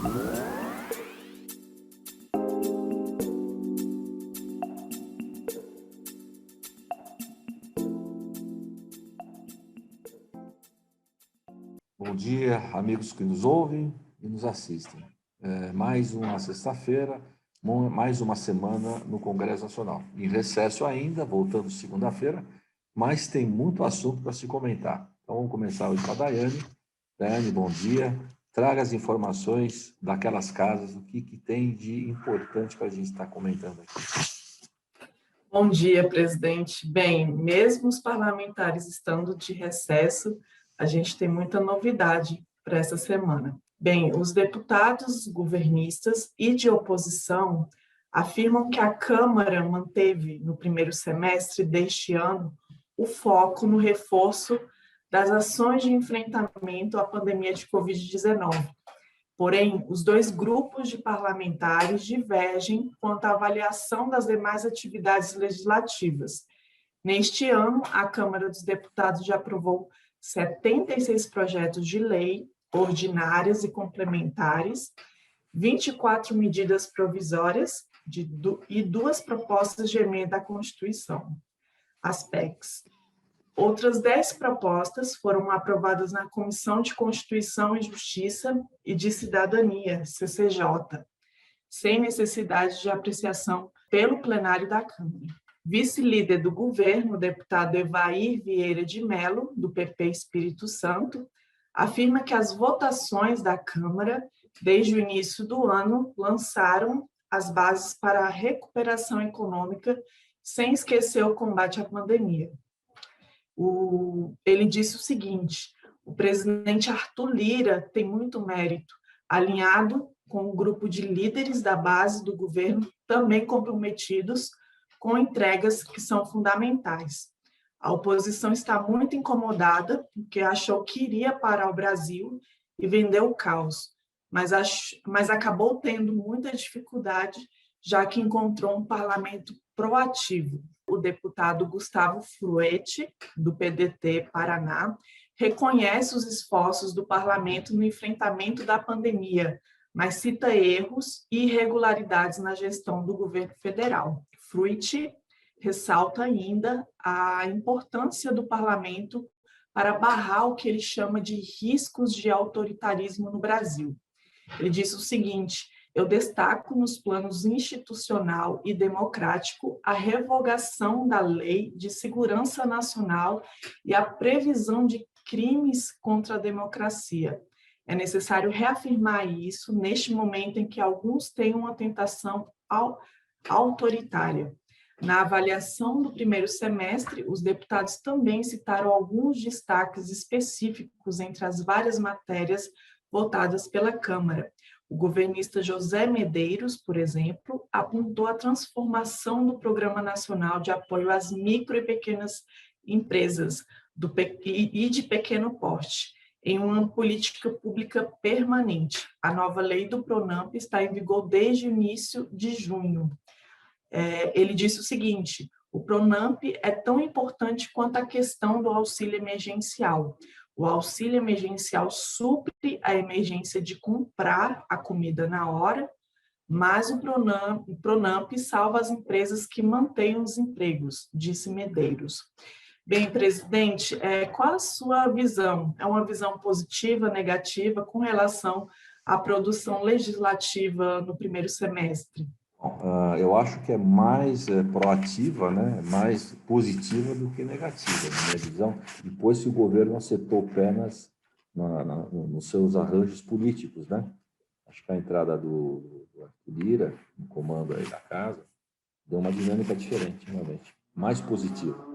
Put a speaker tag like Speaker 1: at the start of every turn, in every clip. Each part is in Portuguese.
Speaker 1: Bom dia, amigos que nos ouvem e nos assistem. Mais uma sexta-feira, mais uma semana no Congresso Nacional. Em recesso ainda, voltando segunda-feira, mas tem muito assunto para se comentar. Então, vamos começar hoje com a Daiane. Daiane, bom dia. Traga as informações daquelas casas, o que tem de importante para a gente estar comentando aqui.
Speaker 2: Bom dia, presidente. Bem, mesmo os parlamentares estando de recesso, a gente tem muita novidade para essa semana. Bem, os deputados governistas e de oposição afirmam que a Câmara manteve, no primeiro semestre deste ano, o foco no reforço das ações de enfrentamento à pandemia de Covid-19. Porém, os dois grupos de parlamentares divergem quanto à avaliação das demais atividades legislativas. Neste ano, a Câmara dos Deputados já aprovou 76 projetos de lei ordinárias e complementares, 24 medidas provisórias e 2 propostas de emenda à Constituição, as PECs. Outras 10 propostas foram aprovadas na Comissão de Constituição e Justiça e de Cidadania, CCJ, sem necessidade de apreciação pelo plenário da Câmara. Vice-líder do governo, o deputado Evair Vieira de Mello, do PP Espírito Santo, afirma que as votações da Câmara, desde o início do ano, lançaram as bases para a recuperação econômica, sem esquecer o combate à pandemia. Ele disse o seguinte: o presidente Arthur Lira tem muito mérito, alinhado com o grupo de líderes da base do governo, também comprometidos com entregas que são fundamentais. A oposição está muito incomodada, porque achou que iria parar o Brasil e vendeu o caos, mas acabou tendo muita dificuldade, já que encontrou um parlamento proativo. O deputado Gustavo Fruetti, do PDT Paraná, reconhece os esforços do parlamento no enfrentamento da pandemia, mas cita erros e irregularidades na gestão do governo federal. Fruetti ressalta ainda a importância do parlamento para barrar o que ele chama de riscos de autoritarismo no Brasil. Ele diz o seguinte: eu destaco nos planos institucional e democrático a revogação da Lei de Segurança Nacional e a previsão de crimes contra a democracia. É necessário reafirmar isso neste momento em que alguns têm uma tentação autoritária. Na avaliação do primeiro semestre, os deputados também citaram alguns destaques específicos entre as várias matérias votadas pela Câmara. O governista José Medeiros, por exemplo, apontou a transformação do Programa Nacional de Apoio às Micro e Pequenas Empresas e de pequeno porte em uma política pública permanente. A nova lei do PRONAMP está em vigor desde o início de junho. Ele disse o seguinte: o PRONAMP é tão importante quanto a questão do auxílio emergencial. O auxílio emergencial supre a emergência de comprar a comida na hora, mas o PRONAMP salva as empresas que mantêm os empregos, disse Medeiros. Bem, presidente, qual a sua visão? É uma visão positiva, negativa, com relação à produção legislativa no primeiro semestre?
Speaker 1: Eu acho que é mais proativa, né? Mais positiva do que negativa, na minha visão, depois que o governo acertou o pé nos seus arranjos políticos, né? Acho que a entrada do Arthur Lira, no comando aí da casa, deu uma dinâmica diferente, realmente, mais positiva.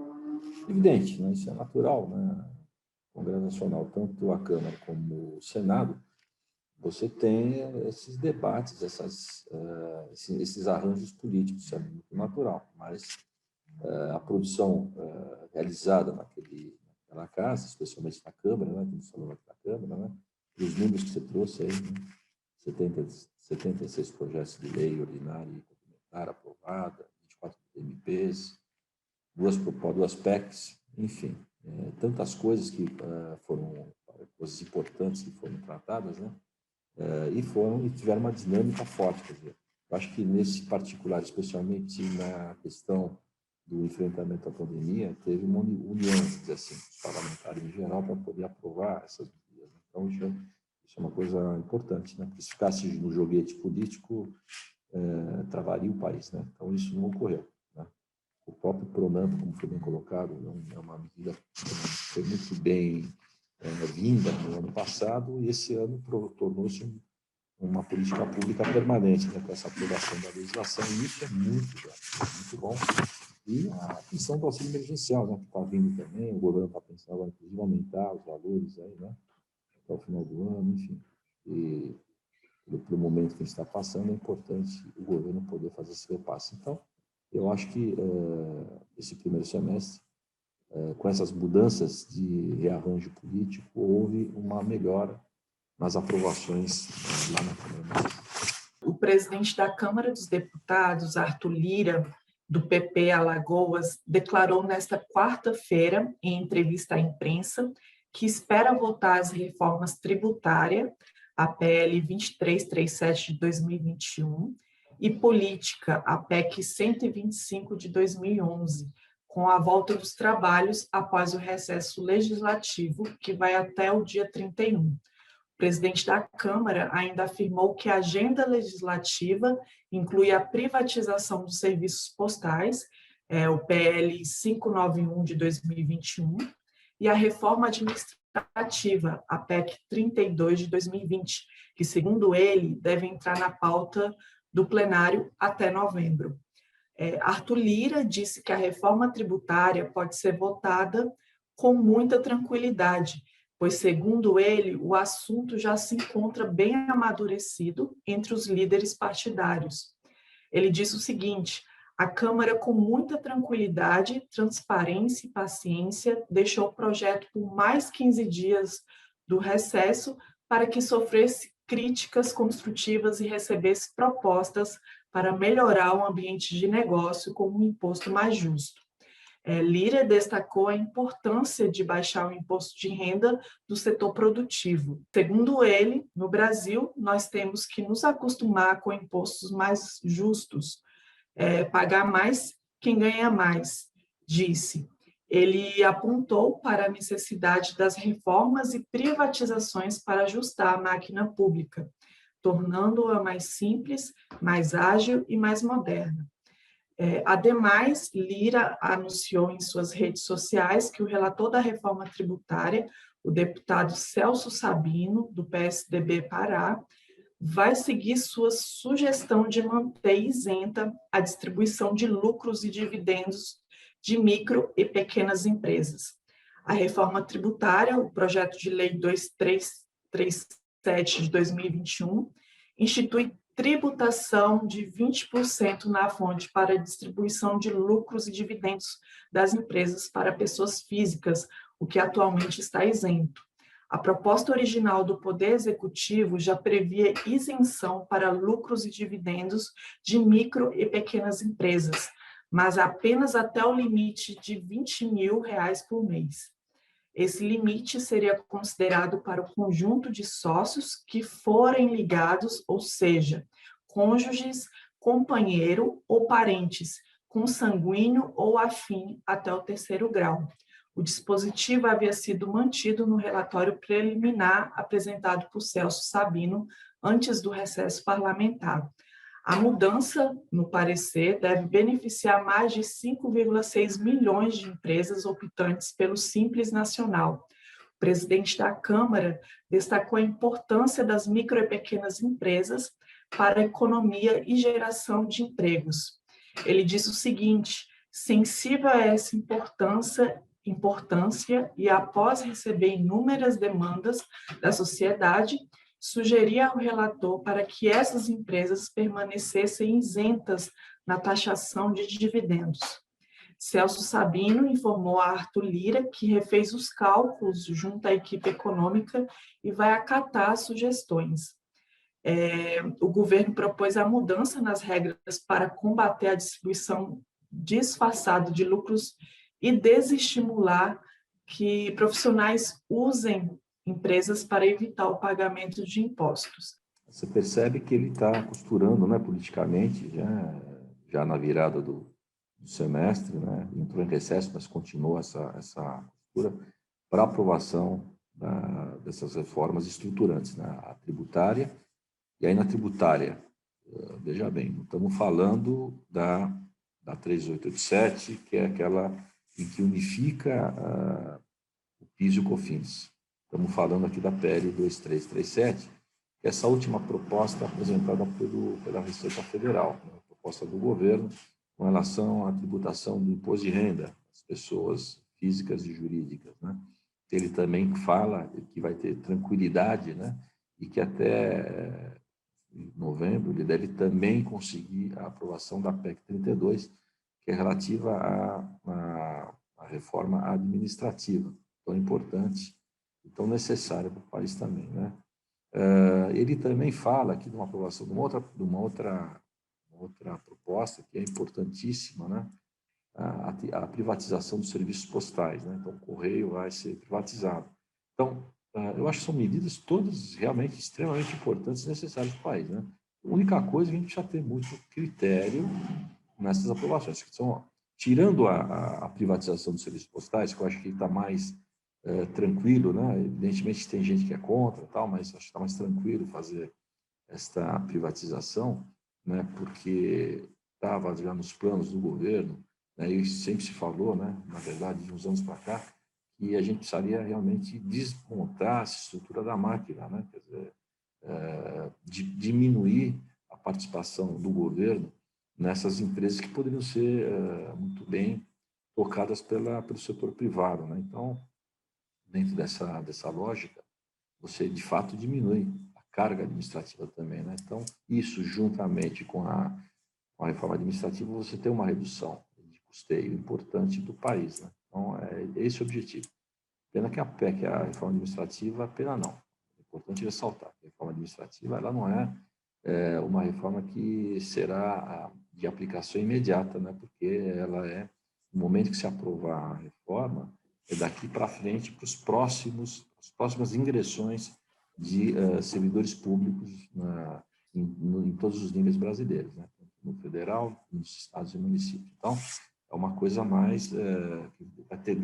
Speaker 1: Evidente, né? Isso é natural, né? O Congresso Nacional, tanto a Câmara como o Senado, você tem esses debates, esses arranjos políticos, isso é muito natural, mas a produção realizada naquela casa, especialmente na Câmara, né, como falou aqui na Câmara, né, e os números que você trouxe aí, né, 76 projetos de lei ordinária e complementar aprovada, 24 MPs, duas PECs, enfim, tantas coisas que foram coisas importantes que foram tratadas, né? e tiveram uma dinâmica forte. Quer dizer, eu acho que nesse particular, especialmente na questão do enfrentamento à pandemia, teve uma união, dizer assim, dos parlamentares em geral para poder aprovar essas medidas. Então, isso é uma coisa importante, né? Porque se ficasse no joguete político, travaria o país, né? Então, isso não ocorreu, né? O próprio Pronamp, como foi bem colocado, é uma medida que foi muito bem vinda no ano passado, e esse ano tornou-se uma política pública permanente, né, com essa aprovação da legislação, e isso é muito bom. E a questão do auxílio emergencial, né, que está vindo também, o governo está pensando agora, inclusive, aumentar os valores aí, né, até o final do ano, enfim. E para o momento que a gente está passando, é importante o governo poder fazer esse repasse. Então, eu acho que esse primeiro semestre, com essas mudanças de rearranjo político, houve uma melhora nas aprovações lá na Câmara.
Speaker 2: O presidente da Câmara dos Deputados, Arthur Lira, do PP Alagoas, declarou nesta quarta-feira, em entrevista à imprensa, que espera votar as reformas tributárias, a PL 2337 de 2021, e política, a PEC 125 de 2011, com a volta dos trabalhos após o recesso legislativo, que vai até o dia 31. O presidente da Câmara ainda afirmou que a agenda legislativa inclui a privatização dos serviços postais, o PL 591 de 2021, e a reforma administrativa, a PEC 32 de 2020, que, segundo ele, deve entrar na pauta do plenário até novembro. Arthur Lira disse que a reforma tributária pode ser votada com muita tranquilidade, pois, segundo ele, o assunto já se encontra bem amadurecido entre os líderes partidários. Ele disse o seguinte: a Câmara, com muita tranquilidade, transparência e paciência, deixou o projeto por mais 15 dias do recesso para que sofresse críticas construtivas e recebesse propostas para melhorar o ambiente de negócio com um imposto mais justo. Lira destacou a importância de baixar o imposto de renda do setor produtivo. Segundo ele, no Brasil, nós temos que nos acostumar com impostos mais justos, pagar mais quem ganha mais, disse. Ele apontou para a necessidade das reformas e privatizações para ajustar a máquina pública, tornando-a mais simples, mais ágil e mais moderna. Ademais, Lira anunciou em suas redes sociais que o relator da reforma tributária, o deputado Celso Sabino, do PSDB Pará, vai seguir sua sugestão de manter isenta a distribuição de lucros e dividendos de micro e pequenas empresas. A reforma tributária, o projeto de lei 2337 de 2021, institui tributação de 20% na fonte para a distribuição de lucros e dividendos das empresas para pessoas físicas, o que atualmente está isento. A proposta original do Poder Executivo já previa isenção para lucros e dividendos de micro e pequenas empresas, mas apenas até o limite de R$20 mil por mês. Esse limite seria considerado para o conjunto de sócios que forem ligados, ou seja, cônjuges, companheiro ou parentes, consanguíneo ou afim até o 3º grau. O dispositivo havia sido mantido no relatório preliminar apresentado por Celso Sabino antes do recesso parlamentar. A mudança, no parecer, deve beneficiar mais de 5,6 milhões de empresas optantes pelo Simples Nacional. O presidente da Câmara destacou a importância das micro e pequenas empresas para a economia e geração de empregos. Ele disse o seguinte: sensível a essa importância e após receber inúmeras demandas da sociedade, sugeria ao relator para que essas empresas permanecessem isentas na taxação de dividendos. Celso Sabino informou a Arthur Lira que refez os cálculos junto à equipe econômica e vai acatar as sugestões. O governo propôs a mudança nas regras para combater a distribuição disfarçada de lucros e desestimular que profissionais usem empresas para evitar o pagamento de impostos.
Speaker 1: Você percebe que ele está costurando, né, politicamente, já na virada do semestre, né, entrou em recesso, mas continuou essa costura para aprovação dessas reformas estruturantes, né, a tributária. E aí na tributária, veja bem, não estamos falando da 3887, que é aquela em que unifica o PIS e o COFINS. Estamos falando aqui da PL 2337, que é essa última proposta apresentada pela Receita Federal, né, a proposta do governo com relação à tributação do imposto de renda das pessoas físicas e jurídicas, né? Ele também fala que vai ter tranquilidade, né? E que até em novembro ele deve também conseguir a aprovação da PEC 32, que é relativa à reforma administrativa, tão importante e tão necessária para o país também, né? Ele também fala aqui de uma aprovação de uma outra proposta que é importantíssima, né? A privatização dos serviços postais, né? Então, o correio vai ser privatizado. Então, eu acho que são medidas todas realmente extremamente importantes e necessárias para o país, né? A única coisa é que a gente precisa ter muito critério nessas aprovações, que são, tirando a privatização dos serviços postais, que eu acho que está mais tranquilo, né? Evidentemente tem gente que é contra, tal, mas acho que está mais tranquilo fazer esta privatização, né? Porque estava já nos planos do governo, né? E sempre se falou, né? Na verdade, de uns anos para cá, que a gente precisaria realmente desmontar essa estrutura da máquina, né? Quer dizer, diminuir a participação do governo nessas empresas que poderiam ser muito bem tocadas pelo setor privado, né? Então, dentro dessa lógica, você de fato diminui a carga administrativa também, né? Então, isso juntamente com a reforma administrativa, você tem uma redução de custeio importante do país, né? Então, é esse o objetivo. Pena que a PEC, a reforma administrativa, pena não. É importante ressaltar que a reforma administrativa ela não é uma reforma que será de aplicação imediata, né? Porque ela no momento que se aprovar a reforma, é daqui para frente para as próximas ingressões de servidores públicos em todos os níveis brasileiros, né? No federal, nos estados e municípios. Então, é uma coisa mais que vai ter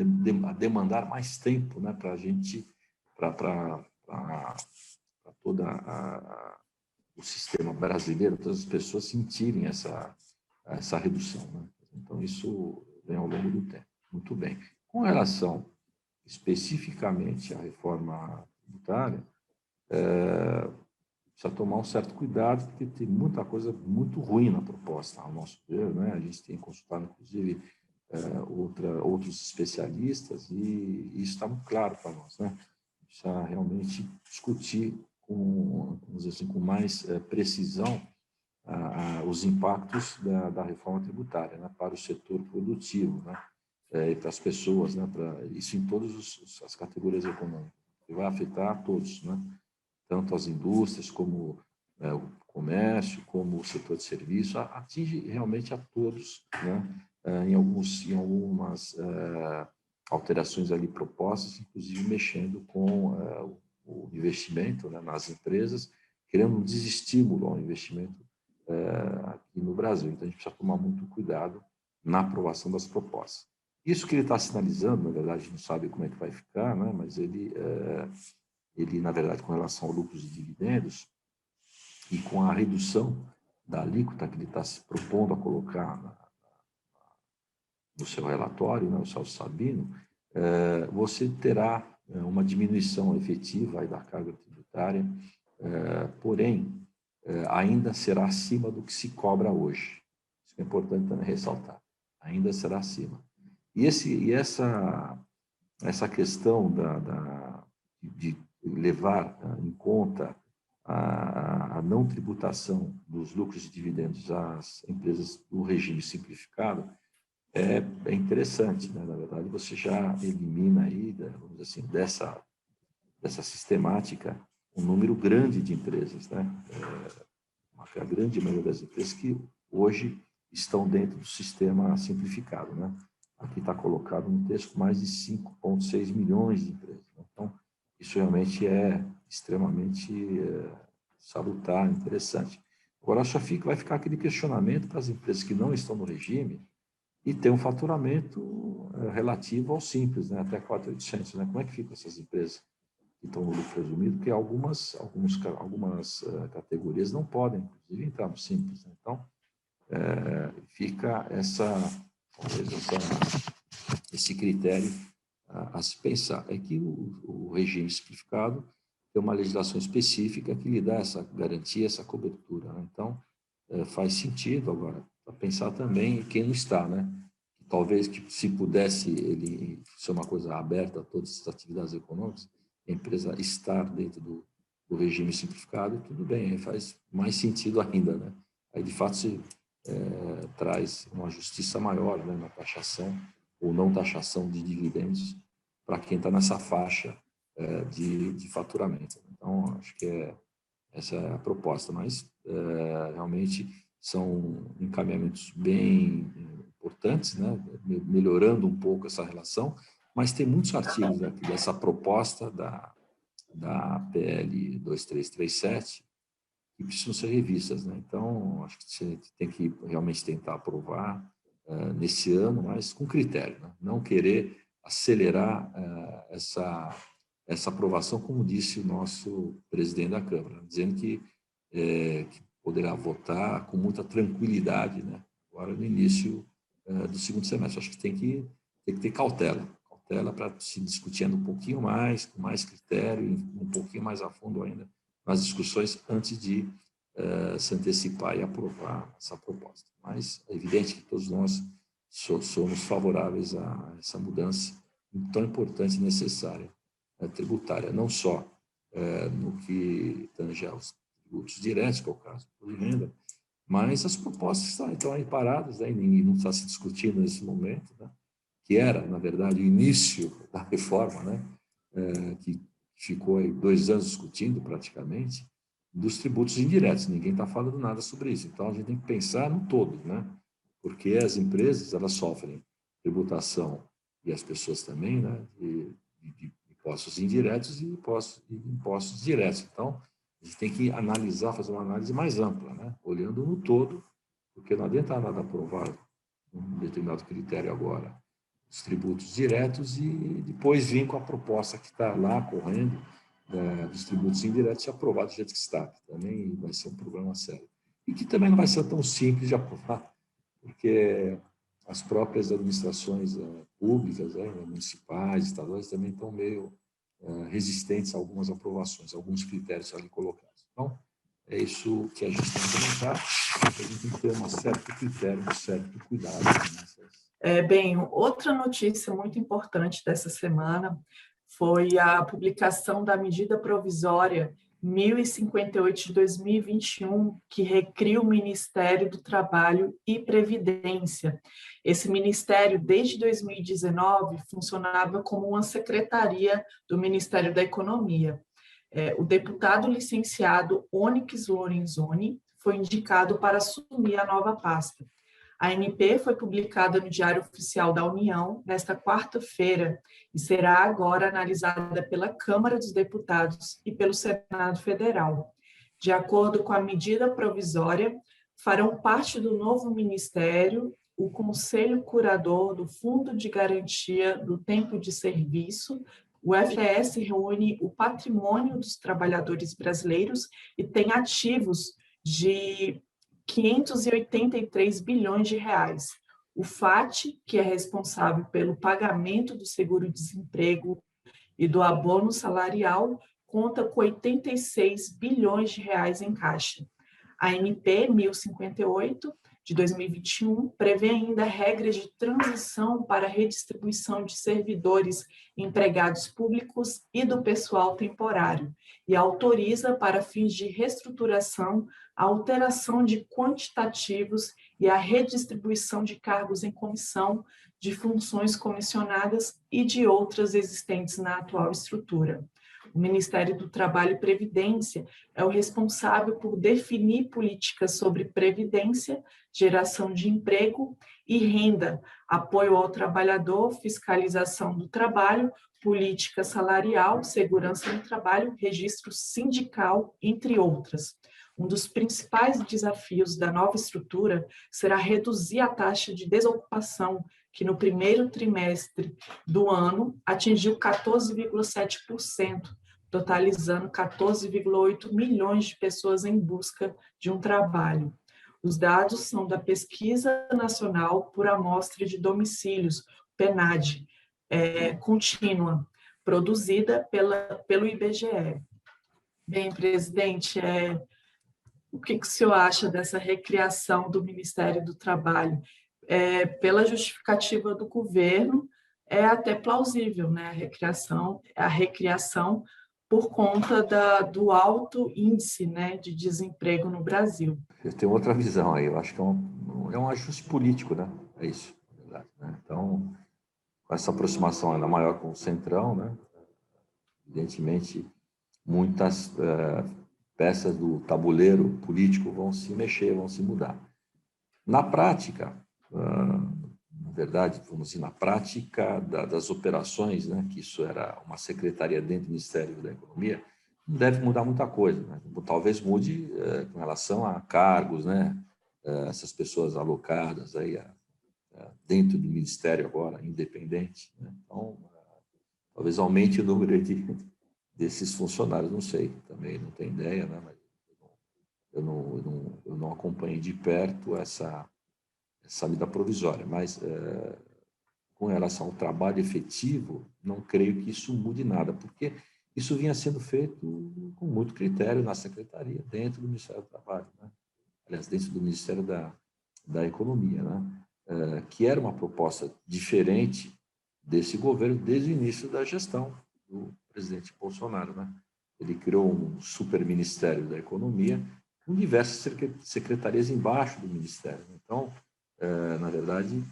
Speaker 1: a demandar mais tempo, né, para a gente, para todo o sistema brasileiro, todas as pessoas sentirem essa redução, né? Então, isso vem ao longo do tempo. Muito bem. Com relação especificamente à reforma tributária, precisa tomar um certo cuidado, porque tem muita coisa muito ruim na proposta, ao nosso ver, né? A gente tem consultado, inclusive, outros especialistas, e isso está muito claro para nós, né? Precisa realmente discutir vamos dizer assim, com mais precisão os impactos da reforma tributária, né, para o setor produtivo, né, e para as pessoas, né, isso em todas as categorias econômicas, que vai afetar a todos, né, tanto as indústrias como o comércio, como o setor de serviço, atinge realmente a todos, né, em algumas alterações ali propostas, inclusive mexendo com o investimento, né, nas empresas, criando um desestímulo ao investimento aqui no Brasil. Então, a gente precisa tomar muito cuidado na aprovação das propostas. Isso que ele está sinalizando, na verdade, a gente não sabe como é que vai ficar, né, mas ele, na verdade, com relação ao lucros e dividendos, e com a redução da alíquota que ele está se propondo a colocar no seu relatório, né, o Celso Sabino, você terá uma diminuição efetiva aí da carga tributária, porém, ainda será acima do que se cobra hoje. Isso é importante também ressaltar. Ainda será acima. E essa questão de levar em conta a não tributação dos lucros e dividendos às empresas do regime simplificado é interessante, né? Na verdade, você já elimina aí, vamos dizer assim, dessa sistemática um número grande de empresas, né? A grande maioria das empresas que hoje estão dentro do sistema simplificado, né? Aqui está colocado no texto mais de 5,6 milhões de empresas, né? Então, isso realmente é extremamente salutar, interessante. Agora, vai ficar aquele questionamento para as empresas que não estão no regime e tem um faturamento relativo ao simples, né, até 4.800, né? Como é que ficam essas empresas que estão no lucro presumido? Porque algumas categorias não podem, inclusive, entrar no simples, né? Então, fica esse critério a se pensar. É que o regime simplificado tem uma legislação específica que lhe dá essa garantia, essa cobertura, né? Então, faz sentido agora pensar também em quem não está, né? Talvez que se pudesse ele ser uma coisa aberta a todas as atividades econômicas, a empresa estar dentro do regime simplificado, tudo bem, aí faz mais sentido ainda, né? Aí, de fato, se traz uma justiça maior, né, na taxação ou não taxação de dividendos para quem está nessa faixa de faturamento. Então, acho que essa é a proposta, mas realmente são encaminhamentos bem importantes, né, melhorando um pouco essa relação, mas tem muitos artigos aqui dessa proposta da PL 2337 que precisam ser revistas, né? Então, acho que você tem que realmente tentar aprovar nesse ano, mas com critério, né? Não querer acelerar essa aprovação, como disse o nosso presidente da Câmara, dizendo que poderá votar com muita tranquilidade, né? Agora, no início do segundo semestre. Acho que tem que ter cautela para se discutindo um pouquinho mais, com mais critério, um pouquinho mais a fundo ainda nas discussões antes de se antecipar e aprovar essa proposta. Mas é evidente que todos nós somos favoráveis a essa mudança tão importante e necessária tributária, não só no que tange aos tributos diretos, que é o caso do imposto de renda, mas as propostas estão aí paradas, né, e não está se discutindo nesse momento, né, que era, na verdade, o início da reforma, né, que ficou aí 2 anos discutindo praticamente, dos tributos indiretos. Ninguém está falando nada sobre isso. Então, a gente tem que pensar no todo, né, porque as empresas elas sofrem tributação, e as pessoas também, né, de impostos indiretos e impostos diretos. Então, a gente tem que analisar, fazer uma análise mais ampla, né, olhando no todo, porque não adianta nada aprovar um determinado critério agora, os tributos diretos, e depois vir com a proposta que está lá correndo dos tributos indiretos e aprovar do jeito que está, que também vai ser um problema sério. E que também não vai ser tão simples de aprovar, porque as próprias administrações públicas, municipais, estaduais, também estão meio resistentes a algumas aprovações, alguns critérios ali colocados. Então, é isso que a gente tem que comentar. A gente tem que ter um certo critério, um certo cuidado nessas.
Speaker 2: Bem, outra notícia muito importante dessa semana foi a publicação da medida provisória 1058 de 2021, que recria o Ministério do Trabalho e Previdência. Esse ministério, desde 2019, funcionava como uma secretaria do Ministério da Economia. O deputado licenciado Onyx Lorenzoni foi indicado para assumir a nova pasta. A MP foi publicada no Diário Oficial da União nesta quarta-feira e será agora analisada pela Câmara dos Deputados e pelo Senado Federal. De acordo com a medida provisória, farão parte do novo ministério o Conselho Curador do Fundo de Garantia do Tempo de Serviço. O FGTS reúne o patrimônio dos trabalhadores brasileiros e tem ativos de 583 bilhões de reais. O FAT, que é responsável pelo pagamento do seguro-desemprego e do abono salarial, conta com 86 bilhões de reais em caixa. A MP 1058 de 2021 prevê ainda regras de transição para a redistribuição de servidores, empregados públicos e do pessoal temporário, e autoriza, para fins de reestruturação, a alteração de quantitativos e a redistribuição de cargos em comissão, de funções comissionadas e de outras existentes na atual estrutura. O Ministério do Trabalho e Previdência é o responsável por definir políticas sobre previdência, geração de emprego e renda, apoio ao trabalhador, fiscalização do trabalho, política salarial, segurança no trabalho, registro sindical, entre outras. Um dos principais desafios da nova estrutura será reduzir a taxa de desocupação, que no primeiro trimestre do ano atingiu 14,7%, totalizando 14,8 milhões de pessoas em busca de um trabalho. Os dados são da Pesquisa Nacional por Amostra de Domicílios, PNAD, contínua, produzida pelo IBGE. Bem, presidente, o que o senhor acha dessa recriação do Ministério do Trabalho? Pela justificativa do governo, é até plausível, né? A recriação por conta do alto índice, né, de desemprego no Brasil.
Speaker 1: Eu tenho outra visão aí, eu acho que é um ajuste político, né? É isso, na verdade, né? Então, com essa aproximação ainda maior com o Centrão, né? Evidentemente, muitas peças do tabuleiro político vão se mexer, vão se mudar. Na prática, na verdade, vamos dizer, na prática das operações, né, que isso era uma secretaria dentro do Ministério da Economia, não deve mudar muita coisa, né? Talvez mude com relação a cargos, né, essas pessoas alocadas aí dentro do Ministério agora, independente, né? Então, talvez aumente o número desses funcionários, não sei, também não tenho ideia, né, mas eu não acompanhei de perto essa medida provisória, mas com relação ao trabalho efetivo, não creio que isso mude nada, porque isso vinha sendo feito com muito critério na secretaria, dentro do Ministério do Trabalho, né? Aliás, dentro do Ministério da Economia, né? Que era uma proposta diferente desse governo desde o início da gestão do presidente Bolsonaro, né? Ele criou um superministério da Economia com diversas secretarias embaixo do Ministério. Então, na verdade,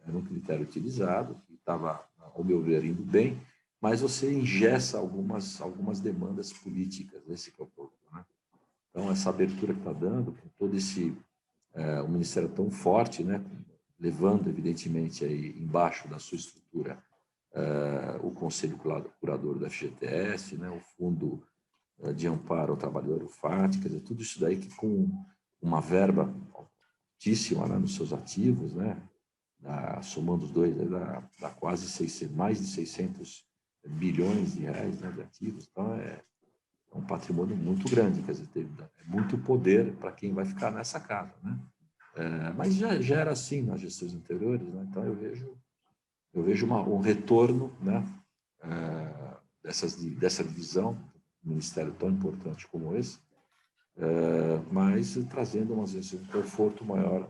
Speaker 1: era um critério utilizado, que estava, ao meu ver, indo bem, mas você engessa algumas demandas políticas, esse que é o problema, né? Então, essa abertura que está dando, com todo o Ministério tão forte, né, levando, evidentemente, aí embaixo da sua estrutura o Conselho Curador do FGTS, né, o Fundo de Amparo ao Trabalhador, o FAT, quer dizer, tudo isso daí que com uma verba altíssima, né, nos seus ativos, né, somando os dois, dá quase mais de 600 bilhões de reais, né, de ativos. Então, é um patrimônio muito grande, quer dizer, é muito poder para quem vai ficar nessa casa, né? Mas já era assim nas gestões anteriores, né? Então eu vejo um retorno, né, dessa divisão, um ministério tão importante como esse, mas trazendo um conforto maior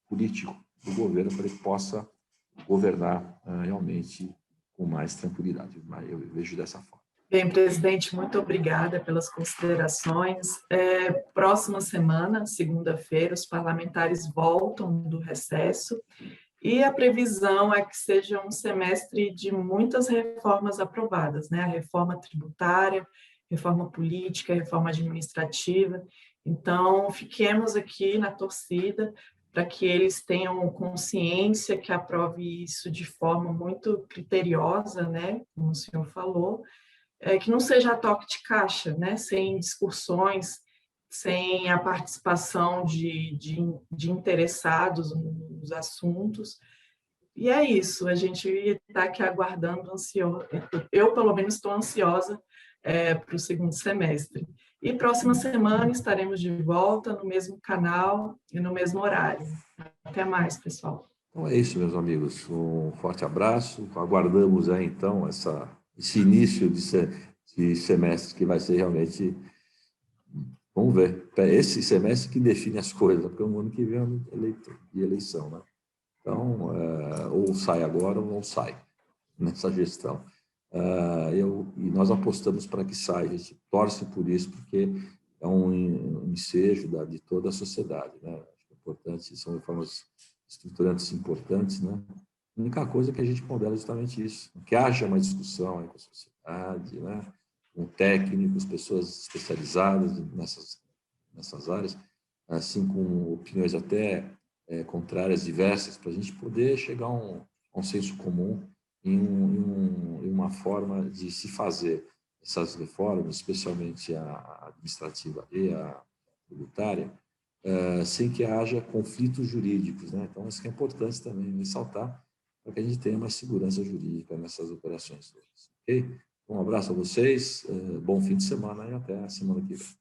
Speaker 1: político do governo para que possa governar realmente com mais tranquilidade. Eu vejo dessa forma.
Speaker 2: Bem, presidente, muito obrigada pelas considerações. Próxima semana, segunda-feira, os parlamentares voltam do recesso e a previsão é que seja um semestre de muitas reformas aprovadas, né? A reforma tributária, reforma política, reforma administrativa. Então, fiquemos aqui na torcida para que eles tenham consciência, que aprove isso de forma muito criteriosa, né? Como o senhor falou, que não seja a toque de caixa, né? Sem discussões, sem a participação de interessados nos assuntos. E é isso, a gente está aqui aguardando, eu pelo menos estou ansiosa para o segundo semestre. E próxima semana estaremos de volta no mesmo canal e no mesmo horário. Até mais, pessoal.
Speaker 1: Então é isso, meus amigos. Um forte abraço. Aguardamos aí, então, esse início de semestre que vai ser realmente... Vamos ver. É esse semestre que define as coisas, porque o ano que vem é ano de eleição, né? Então, ou sai agora ou não sai nessa gestão. E nós apostamos para que saia. A gente torce por isso, porque é um ensejo de toda a sociedade, né? Acho que é importante, são reformas estruturantes importantes, né? A única coisa que a gente pondera é justamente isso, que haja uma discussão aí com a sociedade, né? Com técnicos, pessoas especializadas nessas áreas, assim, com opiniões até contrárias, diversas, para a gente poder chegar a um senso comum em uma forma de se fazer essas reformas, especialmente a administrativa e a tributária, sem que haja conflitos jurídicos, né? Então, isso que é importante também ressaltar, para que a gente tenha mais segurança jurídica nessas operações todas, ok? Um abraço a vocês, bom fim de semana e até a semana que vem.